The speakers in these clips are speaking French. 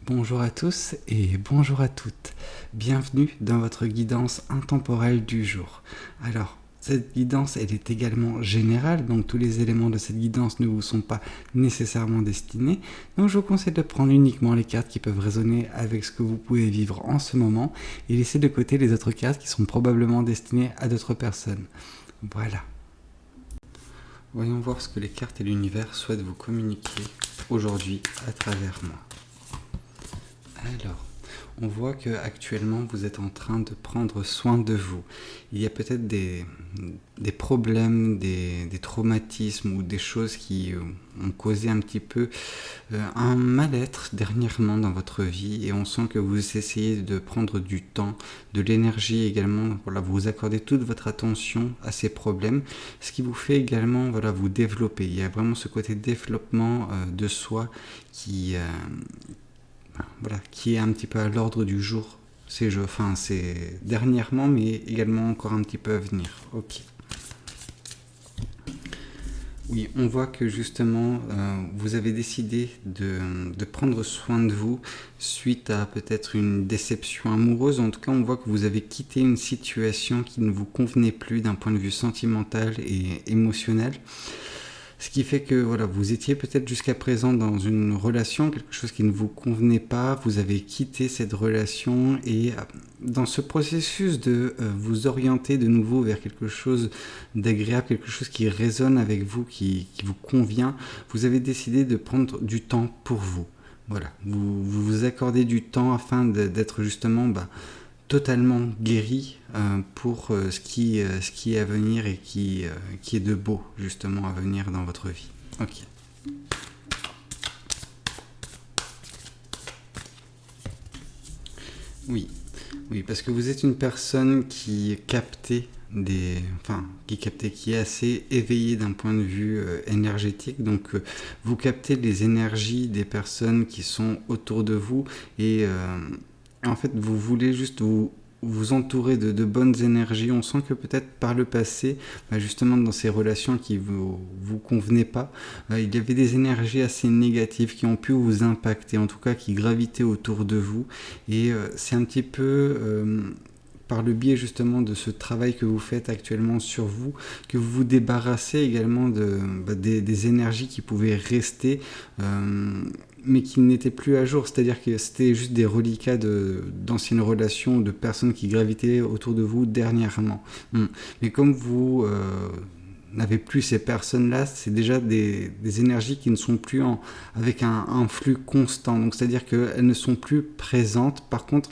Bonjour à tous et bonjour à toutes. Bienvenue dans votre guidance intemporelle du jour. Alors, cette guidance, elle est également générale, donc tous les éléments de cette guidance ne vous sont pas nécessairement destinés. Donc je vous conseille de prendre uniquement les cartes qui peuvent résonner avec ce que vous pouvez vivre en ce moment et laisser de côté les autres cartes qui sont probablement destinées à d'autres personnes. Voilà. Voyons voir ce que les cartes et l'univers souhaitent vous communiquer aujourd'hui à travers moi. Alors, on voit que actuellement vous êtes en train de prendre soin de vous. Il y a peut-être des problèmes, des traumatismes ou des choses qui ont causé un petit peu un mal-être dernièrement dans votre vie et on sent que vous essayez de prendre du temps, de l'énergie également. Voilà, vous accordez toute votre attention à ces problèmes, ce qui vous fait également vous développer. Il y a vraiment ce côté développement de soi qui est un petit peu à l'ordre du jour. C'est dernièrement, mais également encore un petit peu à venir. Ok. Oui, on voit que justement, vous avez décidé de prendre soin de vous suite à peut-être une déception amoureuse. En tout cas, on voit que vous avez quitté une situation qui ne vous convenait plus d'un point de vue sentimental et émotionnel. Ce qui fait que vous étiez peut-être jusqu'à présent dans une relation, quelque chose qui ne vous convenait pas, vous avez quitté cette relation et dans ce processus de vous orienter de nouveau vers quelque chose d'agréable, quelque chose qui résonne avec vous, qui vous convient, vous avez décidé de prendre du temps pour vous. Voilà, vous accordez du temps afin d'être justement totalement guéri pour ce qui est à venir et qui est de beau justement à venir dans votre vie. Ok. Oui, parce que vous êtes une personne qui captait qui est assez éveillée d'un point de vue énergétique, donc vous captez les énergies des personnes qui sont autour de vous et en fait, vous voulez juste vous entourer de bonnes énergies. On sent que peut-être par le passé, justement dans ces relations qui vous convenaient pas, il y avait des énergies assez négatives qui ont pu vous impacter, en tout cas qui gravitaient autour de vous. Et c'est un petit peu par le biais justement de ce travail que vous faites actuellement sur vous, que vous vous débarrassez également des énergies qui pouvaient rester, mais qui n'étaient plus à jour, c'est-à-dire que c'était juste des reliquats d'anciennes relations, de personnes qui gravitaient autour de vous dernièrement. Mais comme vous n'avez plus ces personnes-là, c'est déjà des énergies qui ne sont plus avec un flux constant, donc c'est-à-dire qu'elles ne sont plus présentes. Par contre,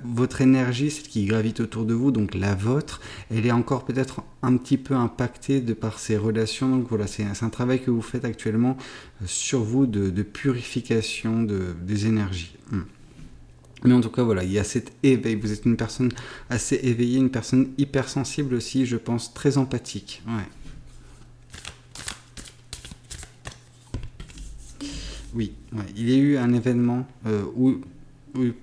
votre énergie, celle qui gravite autour de vous, donc la vôtre, elle est encore peut-être un petit peu impactée de par ces relations. Donc voilà, c'est un travail que vous faites actuellement sur vous de purification des énergies. Mais en tout cas, il y a cet éveil. Vous êtes une personne assez éveillée, une personne hypersensible aussi, je pense, très empathique. Ouais. Oui, il y a eu un événement où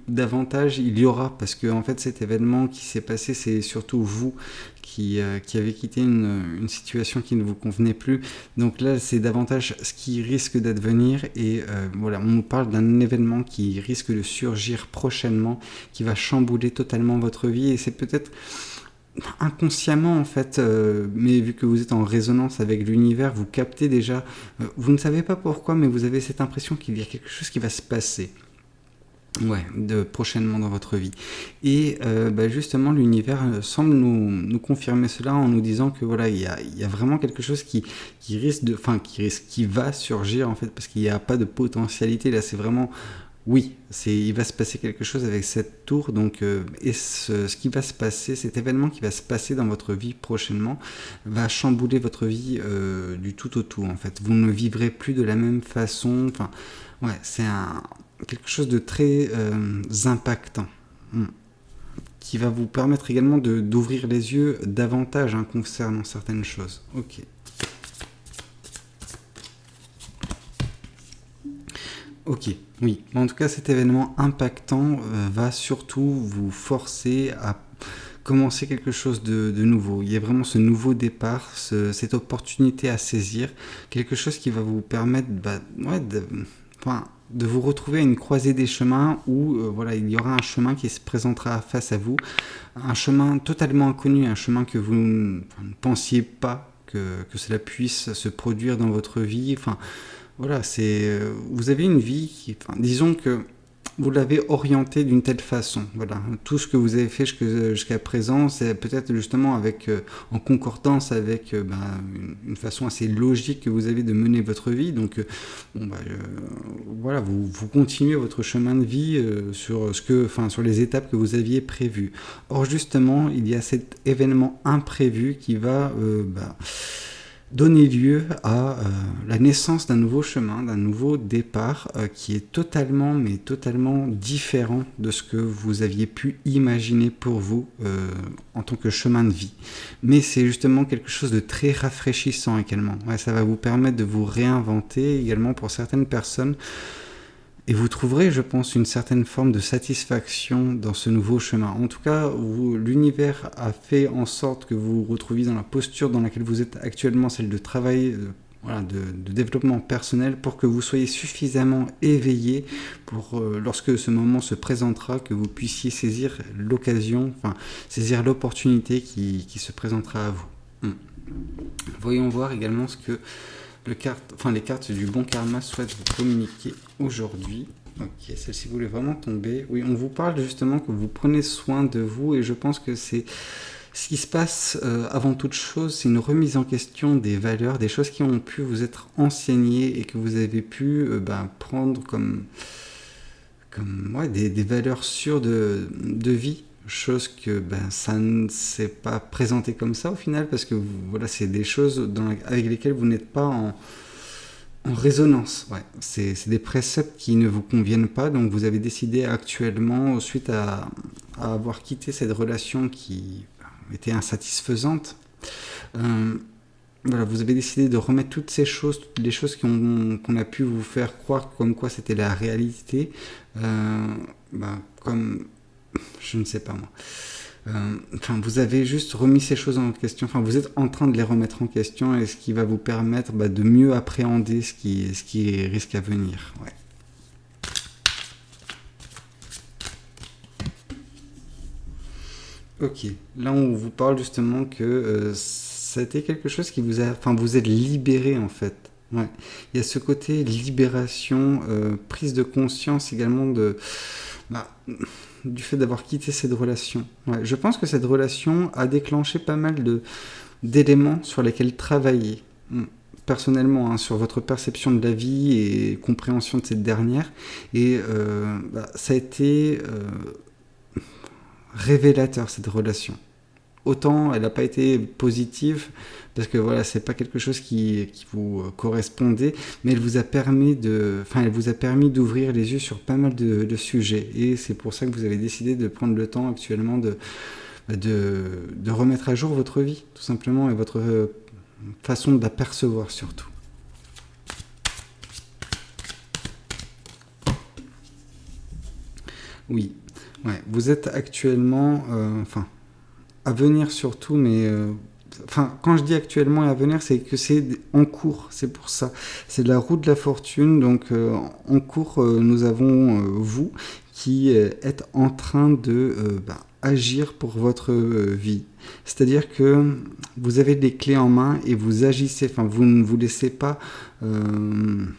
davantage il y aura, parce que en fait cet événement qui s'est passé, c'est surtout vous qui avez quitté une situation qui ne vous convenait plus. Donc là, c'est davantage ce qui risque d'advenir et on nous parle d'un événement qui risque de surgir prochainement, qui va chambouler totalement votre vie et c'est peut-être inconsciemment en fait, mais vu que vous êtes en résonance avec l'univers, vous captez déjà, vous ne savez pas pourquoi, mais vous avez cette impression qu'il y a quelque chose qui va se passer. Prochainement dans votre vie. Et justement, l'univers semble nous confirmer cela en nous disant que il y a vraiment quelque chose qui va surgir en fait, parce qu'il n'y a pas de potentialité là. C'est vraiment il va se passer quelque chose avec cette tour, donc ce qui va se passer, cet événement qui va se passer dans votre vie prochainement, va chambouler votre vie du tout au tout en fait. Vous ne vivrez plus de la même façon. C'est quelque chose de très impactant, qui va vous permettre également d'ouvrir les yeux davantage concernant certaines choses. Ok. Ok, oui. En tout cas, cet événement impactant va surtout vous forcer à commencer quelque chose de nouveau. Il y a vraiment ce nouveau départ, cette opportunité à saisir, quelque chose qui va vous permettre de vous retrouver à une croisée des chemins où voilà, il y aura un chemin qui se présentera face à vous, un chemin totalement inconnu, un chemin que vous ne pensiez pas que cela puisse se produire dans votre vie. Enfin, voilà, vous avez une vie qui, enfin, disons que vous l'avez orienté d'une telle façon. Voilà, tout ce que vous avez fait jusqu'à présent, c'est peut-être justement en concordance avec une façon assez logique que vous avez de mener votre vie. Donc, voilà, vous continuez votre chemin de vie sur les étapes que vous aviez prévues. Or, justement, il y a cet événement imprévu qui va donner lieu à la naissance d'un nouveau chemin, d'un nouveau départ qui est totalement différent de ce que vous aviez pu imaginer pour vous en tant que chemin de vie. Mais c'est justement quelque chose de très rafraîchissant également. Ouais, ça va vous permettre de vous réinventer également pour certaines personnes. Et vous trouverez, je pense, une certaine forme de satisfaction dans ce nouveau chemin. En tout cas, l'univers a fait en sorte que vous vous retrouviez dans la posture dans laquelle vous êtes actuellement, celle de travail, de développement personnel, pour que vous soyez suffisamment éveillé pour, lorsque ce moment se présentera, que vous puissiez saisir l'occasion, saisir l'opportunité qui se présentera à vous. Voyons voir également ce que les cartes du bon karma souhaitent vous communiquer aujourd'hui. Ok, celle-ci voulait vraiment tomber. Oui, on vous parle justement que vous prenez soin de vous, et je pense que c'est ce qui se passe avant toute chose, c'est une remise en question des valeurs, des choses qui ont pu vous être enseignées et que vous avez pu prendre comme des valeurs sûres de vie. Chose que ça ne s'est pas présenté comme ça au final, parce que voilà, c'est des choses avec lesquelles vous n'êtes pas en résonance. Ouais. C'est des préceptes qui ne vous conviennent pas, donc vous avez décidé actuellement, suite à avoir quitté cette relation qui était insatisfaisante, voilà, vous avez décidé de remettre toutes ces choses, toutes les choses qu'on a pu vous faire croire comme quoi c'était la réalité, comme... je ne sais pas moi. Vous avez juste remis ces choses en question. Vous êtes en train de les remettre en question, et ce qui va vous permettre de mieux appréhender ce qui risque à venir. Ouais. Ok. Là, on vous parle justement que ça a été quelque chose qui vous a... vous êtes libéré en fait. Ouais. Il y a ce côté libération, prise de conscience également du fait d'avoir quitté cette relation. Ouais, je pense que cette relation a déclenché pas mal d'éléments sur lesquels travailler. Personnellement, sur votre perception de la vie et compréhension de cette dernière. Et ça a été révélateur, cette relation. Autant elle n'a pas été positive, parce que voilà, c'est pas quelque chose qui vous correspondait, mais elle vous a permis d'ouvrir les yeux sur pas mal de sujets, et c'est pour ça que vous avez décidé de prendre le temps actuellement de remettre à jour votre vie, tout simplement, et votre façon d'apercevoir surtout. Oui, ouais, vous êtes actuellement, à venir surtout, mais quand je dis actuellement et à venir, c'est que c'est en cours, c'est pour ça. C'est la roue de la fortune, donc en cours, nous avons vous qui êtes en train de agir pour votre vie. C'est-à-dire que vous avez des clés en main et vous agissez, vous ne vous laissez pas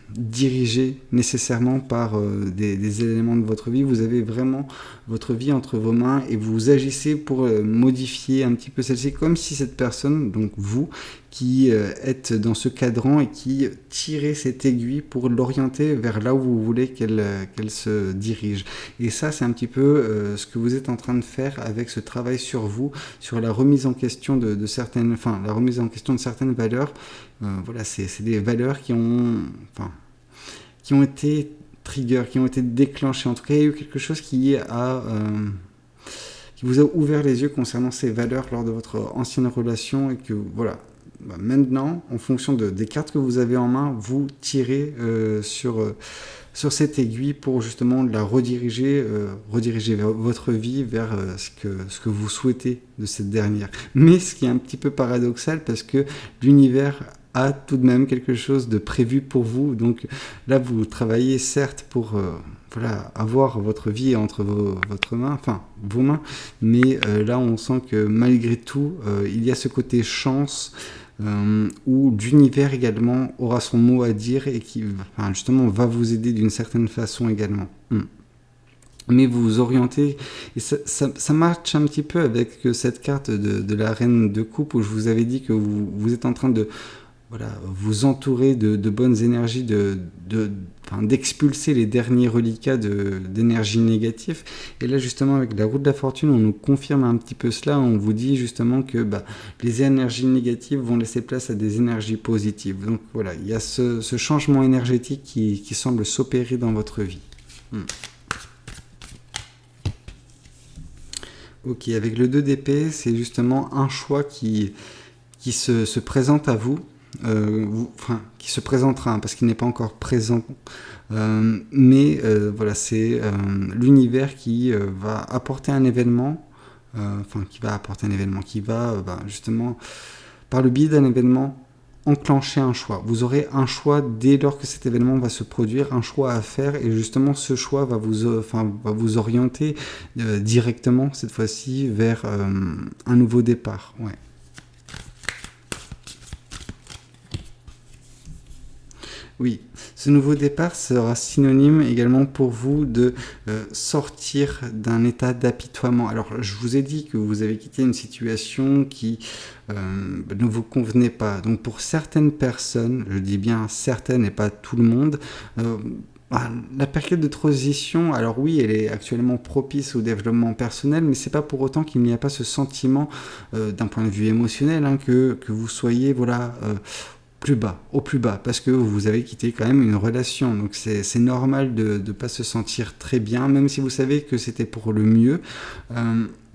diriger nécessairement par des éléments de votre vie. Vous avez vraiment votre vie entre vos mains et vous agissez pour modifier un petit peu celle-ci, comme si cette personne, donc vous, qui êtes dans ce cadran et qui tirez cette aiguille pour l'orienter vers là où vous voulez qu'elle se dirige. Et ça, c'est un petit peu ce que vous êtes en train de faire avec ce travail sur vous, sur la remise en question de certaines valeurs. Voilà, c'est des valeurs qui ont été trigger, qui ont été déclenchées. En tout cas, il y a eu quelque chose qui vous a ouvert les yeux concernant ces valeurs lors de votre ancienne relation, et que voilà, maintenant, en fonction des cartes que vous avez en main, vous tirez sur cette aiguille pour justement la rediriger votre vie vers ce que vous souhaitez de cette dernière. Mais ce qui est un petit peu paradoxal, parce que l'univers a tout de même quelque chose de prévu pour vous. Donc là, vous travaillez certes pour voilà, avoir votre vie entre votre main, enfin vos mains, mais là on sent que malgré tout, il y a ce côté chance où l'univers également aura son mot à dire et qui enfin, justement va vous aider d'une certaine façon également. Mais vous vous orientez, et ça match un petit peu avec cette carte de la reine de coupe où je vous avais dit que vous êtes en train de voilà, vous entourer de bonnes énergies, d'expulser les derniers reliquats d'énergie négative. Et là, justement, avec la roue de la fortune, on nous confirme un petit peu cela. On vous dit justement que les énergies négatives vont laisser place à des énergies positives. Donc voilà, il y a ce changement énergétique qui semble s'opérer dans votre vie. Ok, avec le 2 d'épée, c'est justement un choix qui se présente à vous. Qui se présentera parce qu'il n'est pas encore présent mais voilà, c'est l'univers qui va apporter un événement qui va justement par le biais d'un événement enclencher un choix. Vous aurez un choix dès lors que cet événement va se produire, un choix à faire, et justement ce choix va vous orienter directement cette fois-ci vers un nouveau départ. Ouais. Oui, ce nouveau départ sera synonyme également pour vous de sortir d'un état d'apitoiement. Alors, je vous ai dit que vous avez quitté une situation qui ne vous convenait pas. Donc, pour certaines personnes, je dis bien certaines et pas tout le monde, la période de transition, alors oui, elle est actuellement propice au développement personnel, mais c'est pas pour autant qu'il n'y a pas ce sentiment, d'un point de vue émotionnel, que vous soyez, voilà, au plus bas, parce que vous avez quitté quand même une relation, donc c'est normal de ne pas se sentir très bien, même si vous savez que c'était pour le mieux,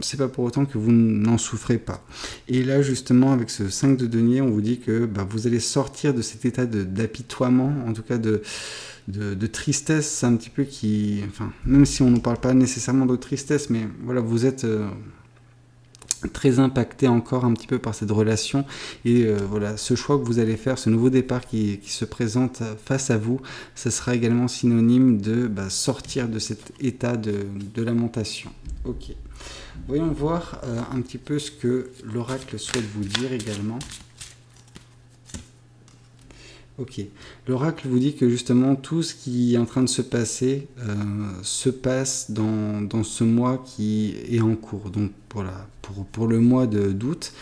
c'est pas pour autant que vous n'en souffrez pas. Et là justement avec ce 5 de denier, on vous dit que vous allez sortir de cet état d'apitoiement, en tout cas de tristesse un petit peu même si on ne parle pas nécessairement de tristesse, mais voilà, vous êtes très impacté encore un petit peu par cette relation, et voilà, ce choix que vous allez faire, ce nouveau départ qui se présente face à vous, ça sera également synonyme de sortir de cet état de lamentation. Ok, voyons voir un petit peu ce que l'oracle souhaite vous dire également. Ok, l'oracle vous dit que justement tout ce qui est en train de se passer se passe dans ce mois qui est en cours. Donc pour le mois d'août,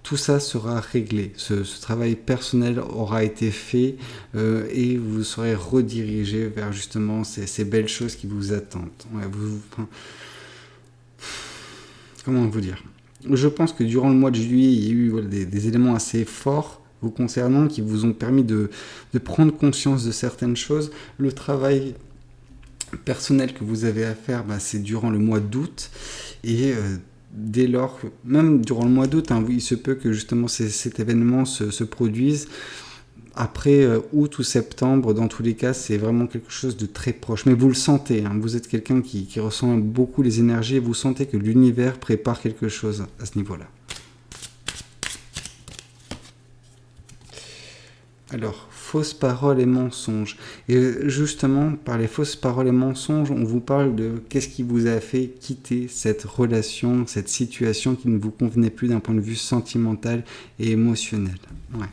tout ça sera réglé. Ce travail personnel aura été fait et vous serez redirigé vers justement ces belles choses qui vous attendent. Ouais, comment vous dire ? Je pense que durant le mois de juillet, il y a eu des éléments assez forts vous concernant, qui vous ont permis de prendre conscience de certaines choses. Le travail personnel que vous avez à faire, c'est durant le mois d'août, et dès lors, même durant le mois d'août, il se peut que justement cet événement se produise. Après août ou septembre, dans tous les cas, c'est vraiment quelque chose de très proche. Mais vous le sentez, vous êtes quelqu'un qui ressent beaucoup les énergies, et vous sentez que l'univers prépare quelque chose à ce niveau-là. Alors, fausses paroles et mensonges. Et justement, par les fausses paroles et mensonges, on vous parle de qu'est-ce qui vous a fait quitter cette relation, cette situation qui ne vous convenait plus d'un point de vue sentimental et émotionnel. Ouais.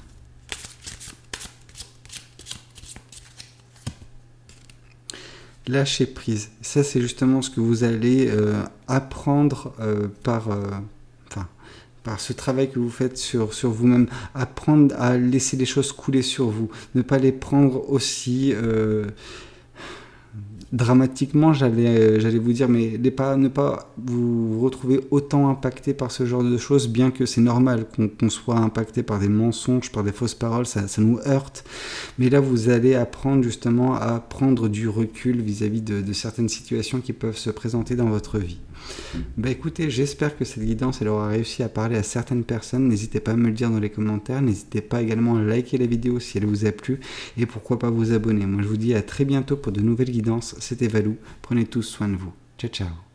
Lâcher prise. Ça, c'est justement ce que vous allez apprendre par ce travail que vous faites sur vous-même, apprendre à laisser les choses couler sur vous, ne pas les prendre aussi dramatiquement, j'allais vous dire, mais ne pas vous retrouver autant impacté par ce genre de choses, bien que c'est normal qu'on soit impacté par des mensonges, par des fausses paroles, ça nous heurte, mais là vous allez apprendre justement à prendre du recul vis-à-vis de certaines situations qui peuvent se présenter dans votre vie. Écoutez, j'espère que cette guidance elle aura réussi à parler à certaines personnes. N'hésitez pas à me le dire dans les commentaires, n'hésitez pas également à liker la vidéo si elle vous a plu, et pourquoi pas vous abonner. Moi je vous dis à très bientôt pour de nouvelles guidances. C'était Valou, prenez tous soin de vous. Ciao ciao.